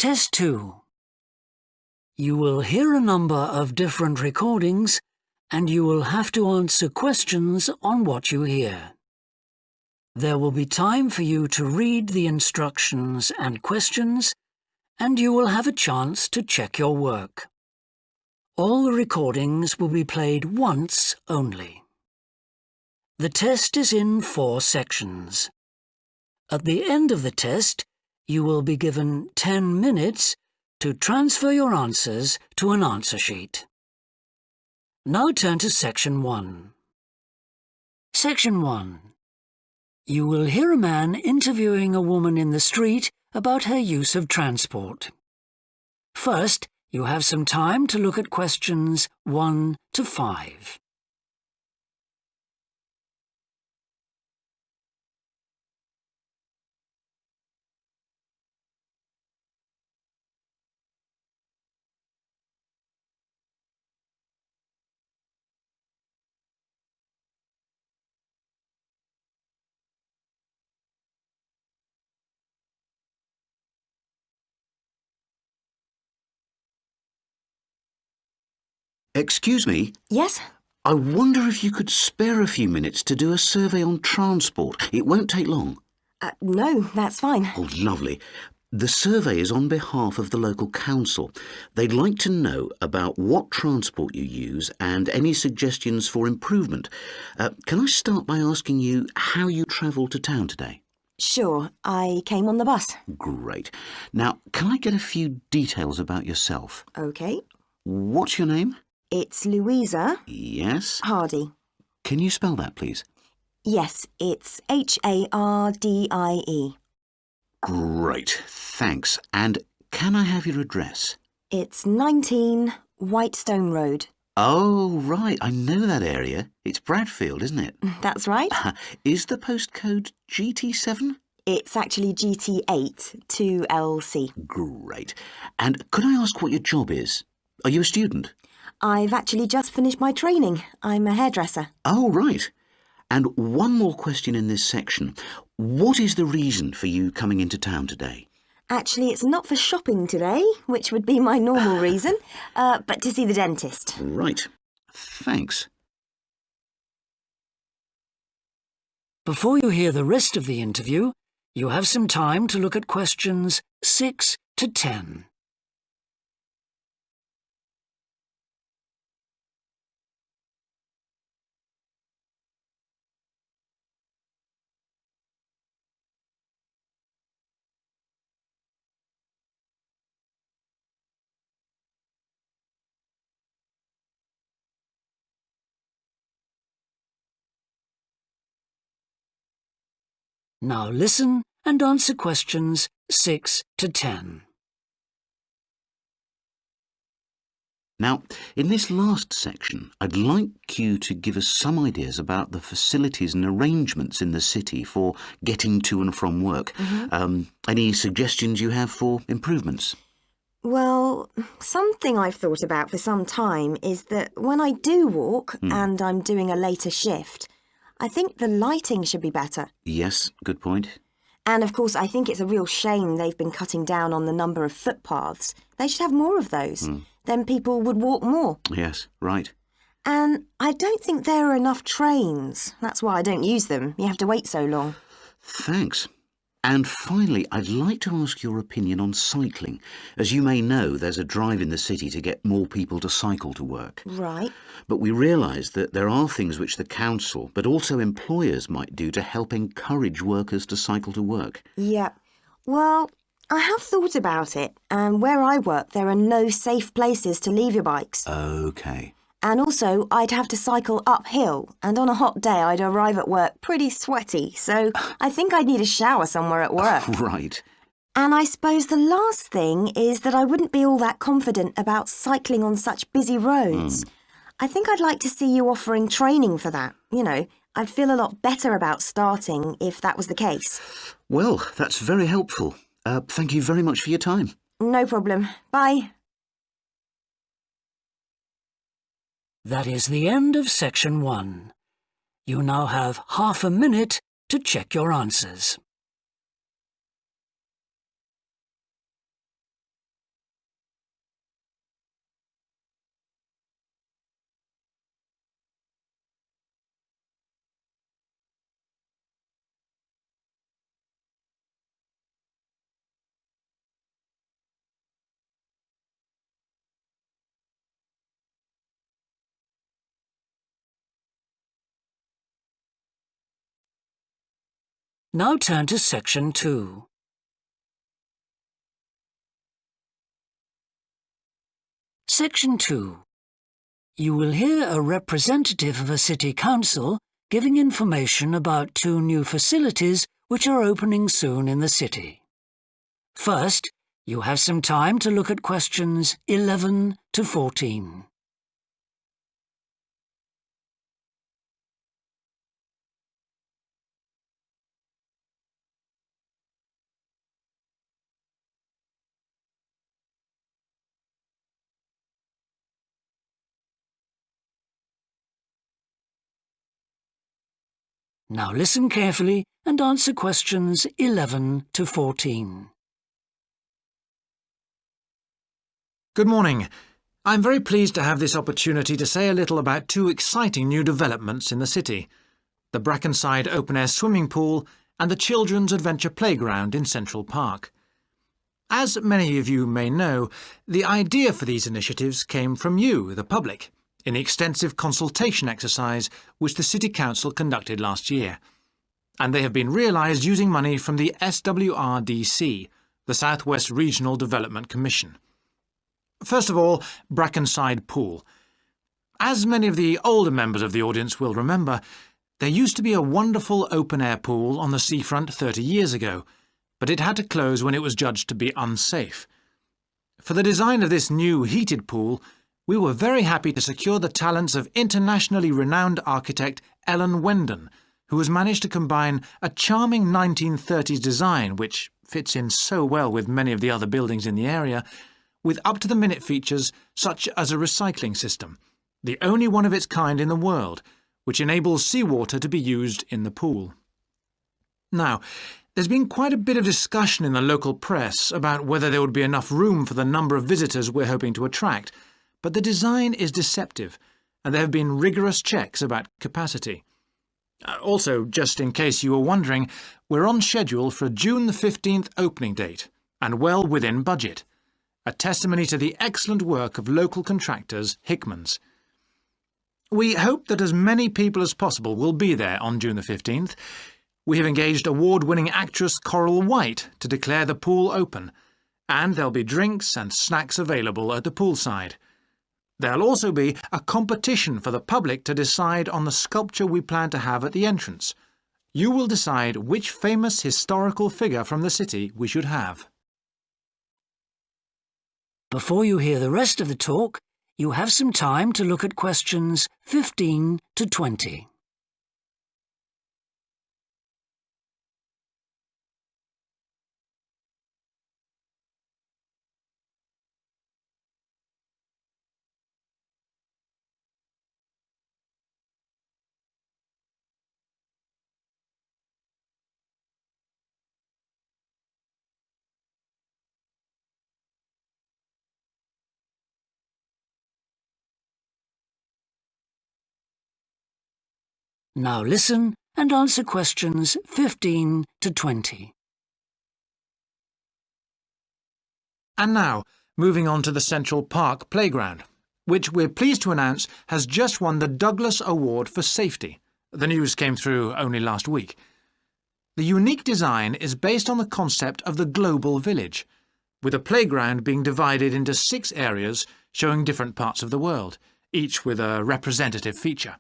Test 2. You will hear a number of different recordings and you will have to answer questions on what you hear. There will be time for you to read the instructions and questions, and you will have a chance to check your work. All the recordings will be played once only. The test is in 4 sections. At the end of the test, you will be given 10 minutes to transfer your answers to an answer sheet. Now turn to Section 1. Section 1. You will hear a man interviewing a woman in the street about her use of transport. First, you have some time to look at questions 1 to 5. Excuse me? Yes? I wonder if you could spare a few minutes to do a survey on transport. It won't take long. No, that's fine. Oh, lovely. The survey is on behalf of the local council. They'd like to know about what transport you use and any suggestions for improvement. Can I start by asking you how you travelled to town today? Sure, I came on the bus. Great. Now, can I get a few details about yourself? OK. What's your name? It's Louisa. Yes. Hardy. Can you spell that, please? Yes, it's Hardie. Great, thanks. And can I have your address? It's 19 Whitestone Road. Oh, right, I know that area. It's Bradfield, isn't it? That's right. Is the postcode GT7? It's actually GT8 2LC. Great. And could I ask what your job is? Are you a student? I've actually just finished my training. I'm a hairdresser. Oh, right. And one more question in this section. What is the reason for you coming into town today? Actually, it's not for shopping today, which would be my normal reason, but to see the dentist. Right. Thanks. Before you hear the rest of the interview, you have some time to look at questions 6 to 10. Now listen and answer questions 6 to 10. Now, in this last section, I'd like you to give us some ideas about the facilities and arrangements in the city for getting to and from work. Any suggestions you have for improvements? Well, something I've thought about for some time is that when I do walk and I'm doing a later shift, I think the lighting should be better. Yes, good point. And of course, I think it's a real shame they've been cutting down on the number of footpaths. They should have more of those. Then people would walk more. Yes, right. And I don't think there are enough trains. That's why I don't use them. You have to wait so long. Thanks. And finally, I'd like to ask your opinion on cycling. As you may know, there's a drive in the city to get more people to cycle to work. Right. But we realise that there are things which the council, but also employers, might do to help encourage workers to cycle to work. Yeah. Well, I have thought about it, and where I work, there are no safe places to leave your bikes. OK. And also, I'd have to cycle uphill, and on a hot day, I'd arrive at work pretty sweaty, so I think I'd need a shower somewhere at work. Right. And I suppose the last thing is that I wouldn't be all that confident about cycling on such busy roads. I think I'd like to see you offering training for that. You know, I'd feel a lot better about starting if that was the case. Well, that's very helpful. Thank you very much for your time. No problem. Bye. That is the end of Section 1. You now have half a minute to check your answers. Now turn to Section 2. Section 2. You will hear a representative of a city council giving information about 2 new facilities which are opening soon in the city. First, you have some time to look at questions 11 to 14. Now listen carefully and answer questions 11 to 14. Good morning. I'm very pleased to have this opportunity to say a little about 2 exciting new developments in the city: the Brackenside open-air swimming pool and the Children's Adventure Playground in Central Park. As many of you may know, the idea for these initiatives came from you, the public, in the extensive consultation exercise which the City Council conducted last year. And they have been realised using money from the SWRDC, the South West Regional Development Commission. First of all, Brackenside Pool. As many of the older members of the audience will remember, there used to be a wonderful open-air pool on the seafront 30 years ago, but it had to close when it was judged to be unsafe. For the design of this new heated pool, we were very happy to secure the talents of internationally renowned architect Ellen Wendon, who has managed to combine a charming 1930s design, which fits in so well with many of the other buildings in the area, with up-to-the-minute features such as a recycling system, the only one of its kind in the world, which enables seawater to be used in the pool. Now, there's been quite a bit of discussion in the local press about whether there would be enough room for the number of visitors we're hoping to attract, but the design is deceptive, and there have been rigorous checks about capacity. Also, just in case you were wondering, we're on schedule for a June the 15th opening date, and well within budget, a testimony to the excellent work of local contractors Hickman's. We hope that as many people as possible will be there on June the 15th. We have engaged award-winning actress Coral White to declare the pool open, and there'll be drinks and snacks available at the poolside. There'll also be a competition for the public to decide on the sculpture we plan to have at the entrance. You will decide which famous historical figure from the city we should have. Before you hear the rest of the talk, you have some time to look at questions 15 to 20. Now listen and answer questions 15 to 20. And now, moving on to the Central Park Playground, which we're pleased to announce has just won the Douglas Award for Safety. The news came through only last week. The unique design is based on the concept of the global village, with a playground being divided into 6 areas showing different parts of the world, each with a representative feature.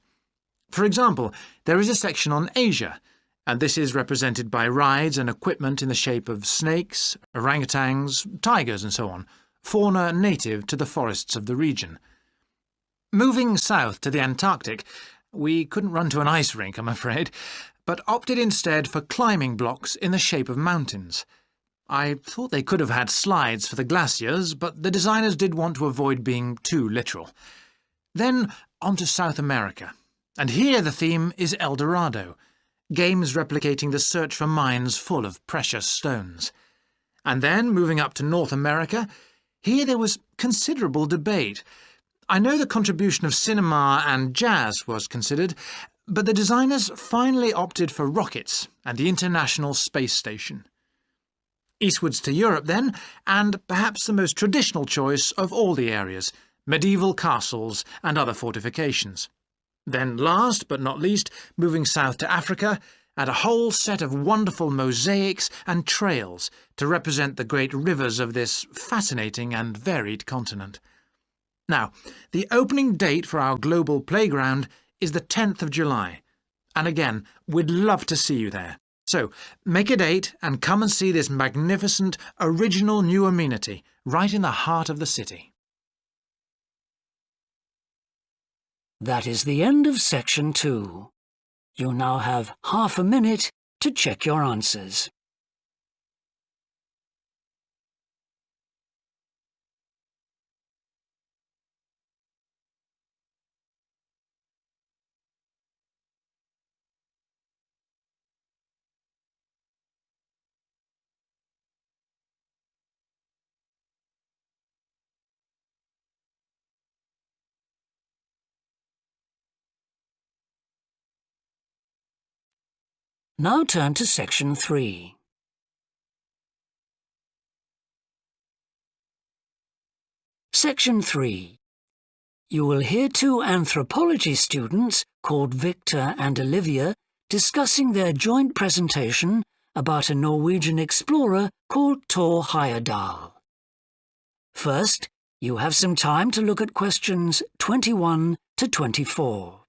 For example, there is a section on Asia, and this is represented by rides and equipment in the shape of snakes, orangutans, tigers and so on, fauna native to the forests of the region. Moving south to the Antarctic, we couldn't run to an ice rink, I'm afraid, but opted instead for climbing blocks in the shape of mountains. I thought they could have had slides for the glaciers, but the designers did want to avoid being too literal. Then on to South America. And here the theme is El Dorado, games replicating the search for mines full of precious stones. And then, moving up to North America, here there was considerable debate. I know the contribution of cinema and jazz was considered, but the designers finally opted for rockets and the International Space Station. Eastwards to Europe then, and perhaps the most traditional choice of all the areas, medieval castles and other fortifications. Then last but not least, moving south to Africa, and a whole set of wonderful mosaics and trails to represent the great rivers of this fascinating and varied continent. Now, the opening date for our global playground is the 10th of July, and again, we'd love to see you there. So, make a date and come and see this magnificent, original new amenity right in the heart of the city. That is the end of Section 2. You now have half a minute to check your answers. Now turn to Section 3. Section 3. You will hear two anthropology students called Victor and Olivia discussing their joint presentation about a Norwegian explorer called Thor Heyerdahl. First, you have some time to look at questions 21 to 24.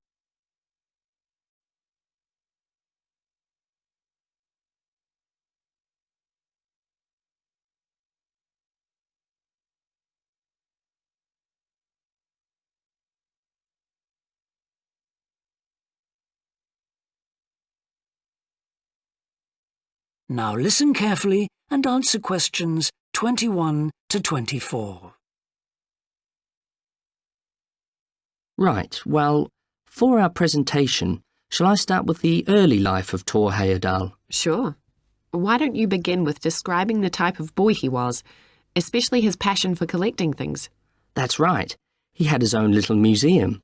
Now listen carefully and answer questions 21 to 24. Right, well, for our presentation, shall I start with the early life of Thor Heyerdahl? Sure. Why don't you begin with describing the type of boy he was, especially his passion for collecting things? That's right. He had his own little museum.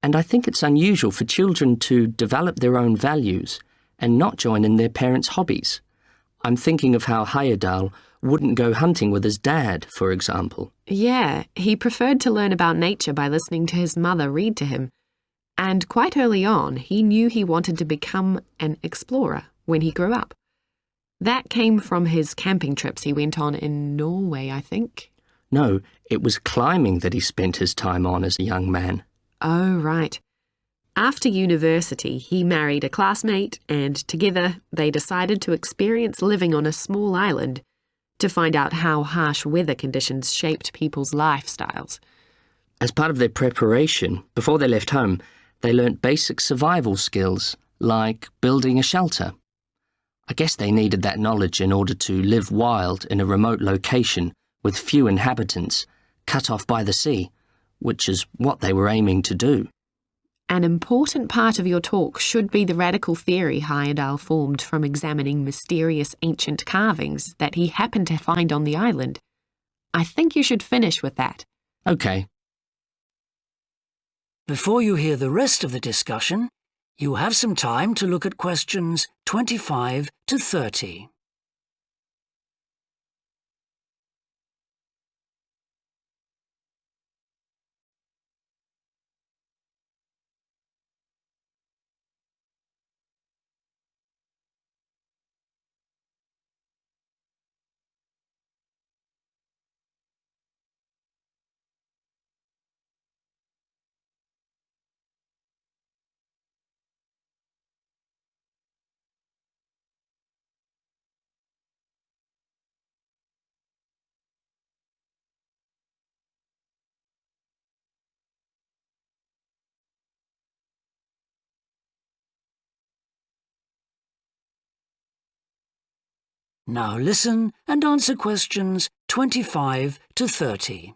And I think it's unusual for children to develop their own values and not join in their parents' hobbies. I'm thinking of how Heyerdahl wouldn't go hunting with his dad, for example. Yeah, he preferred to learn about nature by listening to his mother read to him. And quite early on, he knew he wanted to become an explorer when he grew up. That came from his camping trips he went on in Norway, I think. No, it was climbing that he spent his time on as a young man. Oh, right. After university, he married a classmate, and together they decided to experience living on a small island to find out how harsh weather conditions shaped people's lifestyles. As part of their preparation, before they left home, they learnt basic survival skills, like building a shelter. I guess they needed that knowledge in order to live wild in a remote location with few inhabitants, cut off by the sea, which is what they were aiming to do. An important part of your talk should be the radical theory Heyerdahl formed from examining mysterious ancient carvings that he happened to find on the island. I think you should finish with that. OK. Before you hear the rest of the discussion, you have some time to look at questions 25 to 30. Now listen and answer questions 25 to 30.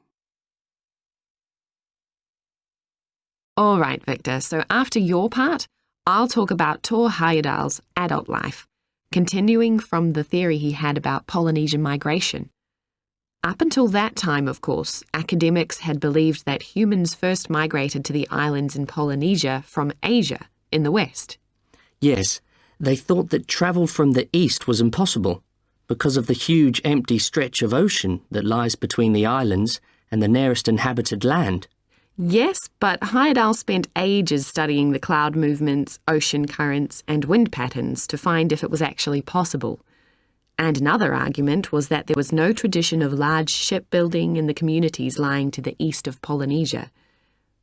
All right, Victor, so after your part, I'll talk about Thor Heyerdahl's adult life, continuing from the theory he had about Polynesian migration. Up until that time, of course, academics had believed that humans first migrated to the islands in Polynesia from Asia in the west. Yes, they thought that travel from the east was impossible because of the huge empty stretch of ocean that lies between the islands and the nearest inhabited land. Yes, but Heyerdahl spent ages studying the cloud movements, ocean currents, and wind patterns to find if it was actually possible. And another argument was that there was no tradition of large shipbuilding in the communities lying to the east of Polynesia.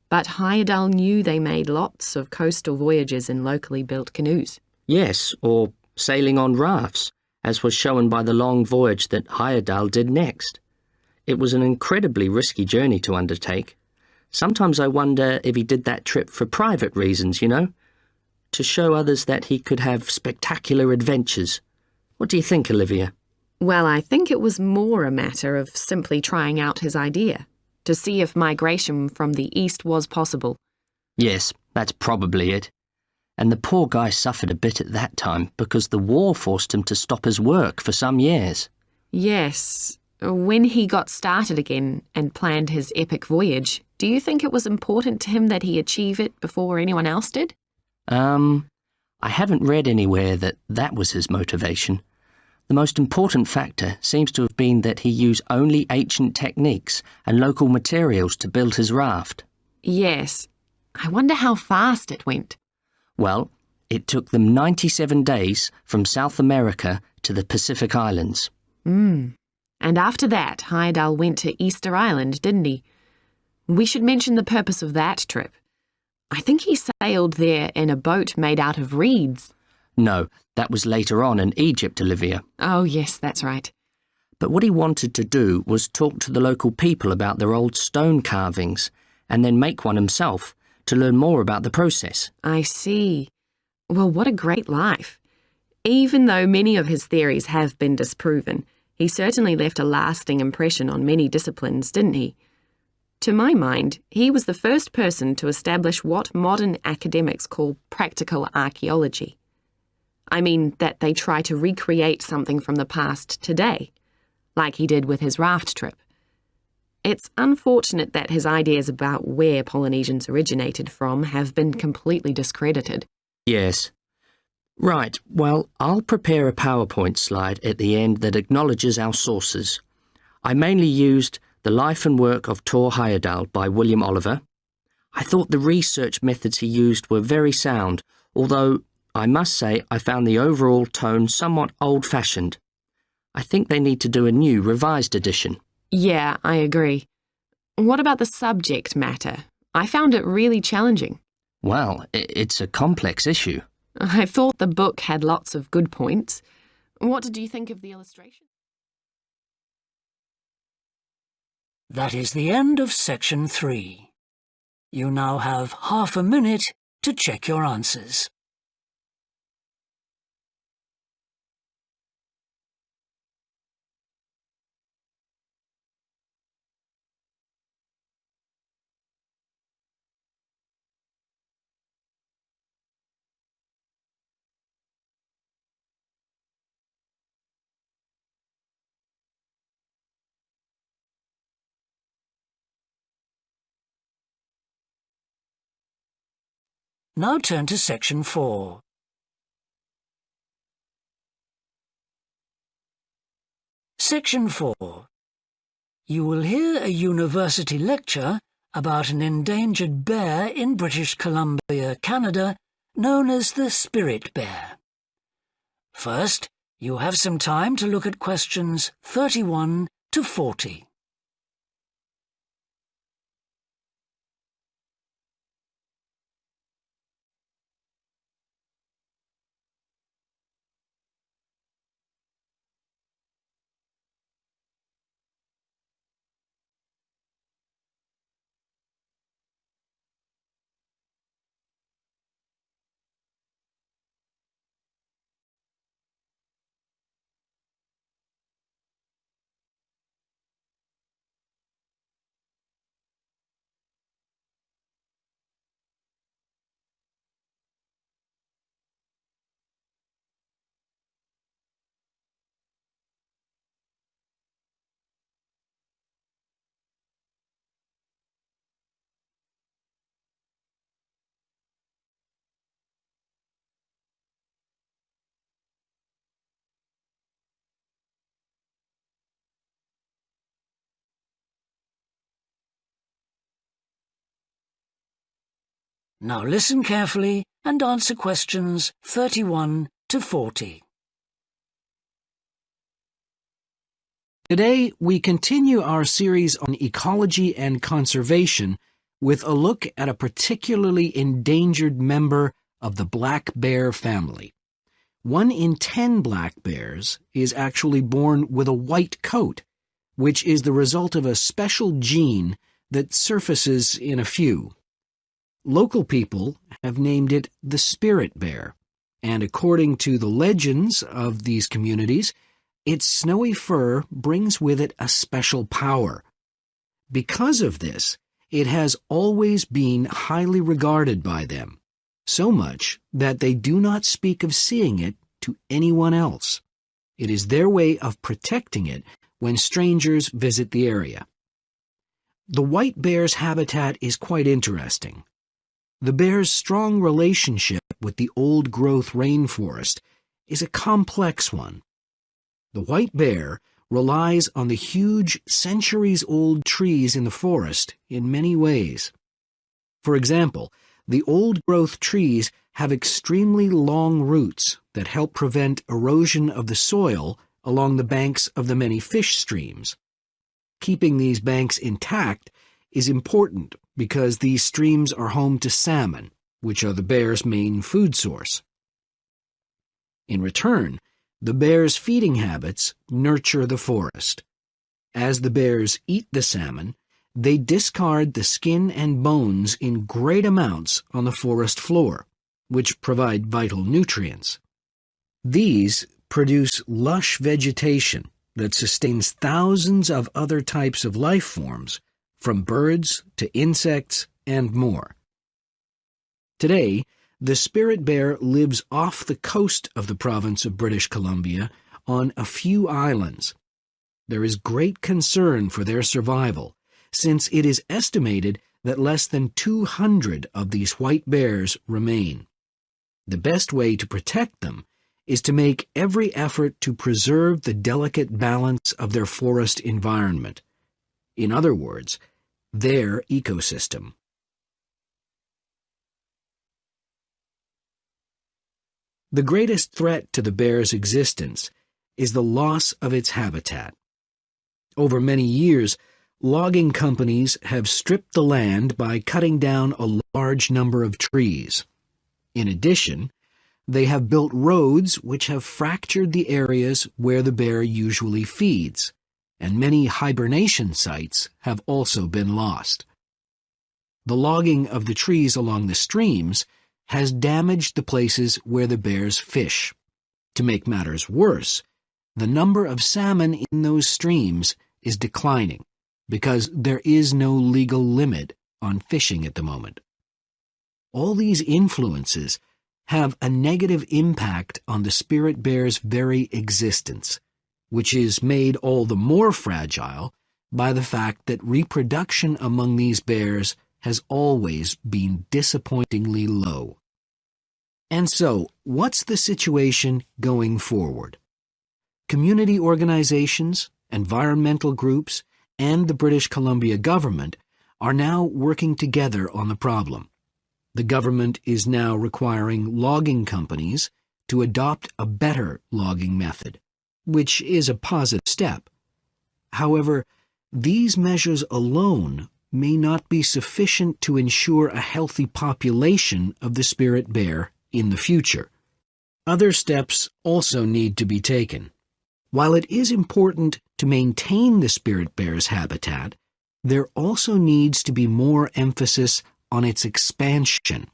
But Heyerdahl knew they made lots of coastal voyages in locally built canoes. Yes, or sailing on rafts, as was shown by the long voyage that Heyerdahl did next. It was an incredibly risky journey to undertake. Sometimes I wonder if he did that trip for private reasons, you know, to show others that he could have spectacular adventures. What do you think, Olivia? Well, I think it was more a matter of simply trying out his idea, to see if migration from the east was possible. Yes, that's probably it. And the poor guy suffered a bit at that time because the war forced him to stop his work for some years. Yes. When he got started again and planned his epic voyage, do you think it was important to him that he achieve it before anyone else did? I haven't read anywhere that that was his motivation. The most important factor seems to have been that he used only ancient techniques and local materials to build his raft. Yes. I wonder how fast it went. Well, it took them 97 days from South America to the Pacific Islands. And after that, Heyerdahl went to Easter Island, didn't he? We should mention the purpose of that trip. I think he sailed there in a boat made out of reeds. No, that was later on in Egypt, Olivia. Oh, yes, that's right. But what he wanted to do was talk to the local people about their old stone carvings and then make one himself to learn more about the process. I see. Well, what a great life. Even though many of his theories have been disproven, he certainly left a lasting impression on many disciplines, didn't he? To my mind, he was the first person to establish what modern academics call practical archaeology. I mean that they try to recreate something from the past today, like he did with his raft trip. It's unfortunate that his ideas about where Polynesians originated from have been completely discredited. Yes. Right, well, I'll prepare a PowerPoint slide at the end that acknowledges our sources. I mainly used The Life and Work of Tor Heyerdahl by William Oliver. I thought the research methods he used were very sound, although I must say I found the overall tone somewhat old-fashioned. I think they need to do a new, revised edition. Yeah, I agree. What about the subject matter? I found it really challenging. Well, it's a complex issue. I thought the book had lots of good points. What did you think of the illustration? That is the end of section 3. You now have half a minute to check your answers. Now turn to section 4. Section 4. You will hear a university lecture about an endangered bear in British Columbia, Canada, known as the spirit bear. First, you have some time to look at questions 31 to 40. Now listen carefully and answer questions 31 to 40. Today, we continue our series on ecology and conservation with a look at a particularly endangered member of the black bear family. 1 in 10 black bears is actually born with a white coat, which is the result of a special gene that surfaces in a few. Local people have named it the spirit bear, and according to the legends of these communities, its snowy fur brings with it a special power. Because of this, it has always been highly regarded by them, so much that they do not speak of seeing it to anyone else. It is their way of protecting it when strangers visit the area. The white bear's habitat is quite interesting. The bear's strong relationship with the old-growth rainforest is a complex one. The white bear relies on the huge, centuries-old trees in the forest in many ways. For example, the old-growth trees have extremely long roots that help prevent erosion of the soil along the banks of the many fish streams. Keeping these banks intact is important because these streams are home to salmon, which are the bear's main food source. In return, the bear's feeding habits nurture the forest. As the bears eat the salmon, they discard the skin and bones in great amounts on the forest floor, which provide vital nutrients. These produce lush vegetation that sustains thousands of other types of life forms, from birds to insects and more. Today, the spirit bear lives off the coast of the province of British Columbia on a few islands. There is great concern for their survival, since it is estimated that less than 200 of these white bears remain. The best way to protect them is to make every effort to preserve the delicate balance of their forest environment. In other words, their ecosystem. The greatest threat to the bear's existence is the loss of its habitat. Over many years, logging companies have stripped the land by cutting down a large number of trees. In addition, they have built roads which have fractured the areas where the bear usually feeds, and many hibernation sites have also been lost. The logging of the trees along the streams has damaged the places where the bears fish. To make matters worse, the number of salmon in those streams is declining because there is no legal limit on fishing at the moment. All these influences have a negative impact on the spirit bear's very existence, which is made all the more fragile by the fact that reproduction among these bears has always been disappointingly low. And so, what's the situation going forward? Community organizations, environmental groups, and the British Columbia government are now working together on the problem. The government is now requiring logging companies to adopt a better logging method, which is a positive step. However, these measures alone may not be sufficient to ensure a healthy population of the spirit bear in the future. Other steps also need to be taken. While it is important to maintain the spirit bear's habitat, there also needs to be more emphasis on its expansion.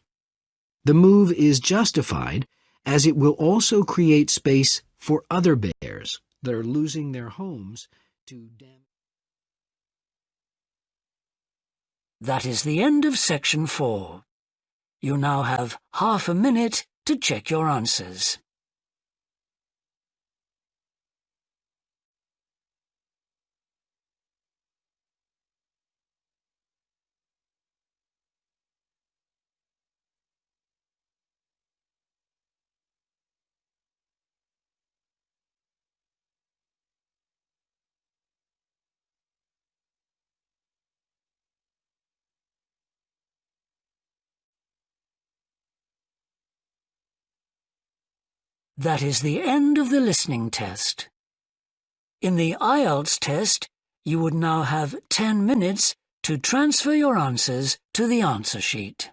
The move is justified as it will also create space for other bears that are losing their homes to damage. That is the end of section 4. You now have half a minute to check your answers. That is the end of the listening test. In the IELTS test, you would now have 10 minutes to transfer your answers to the answer sheet.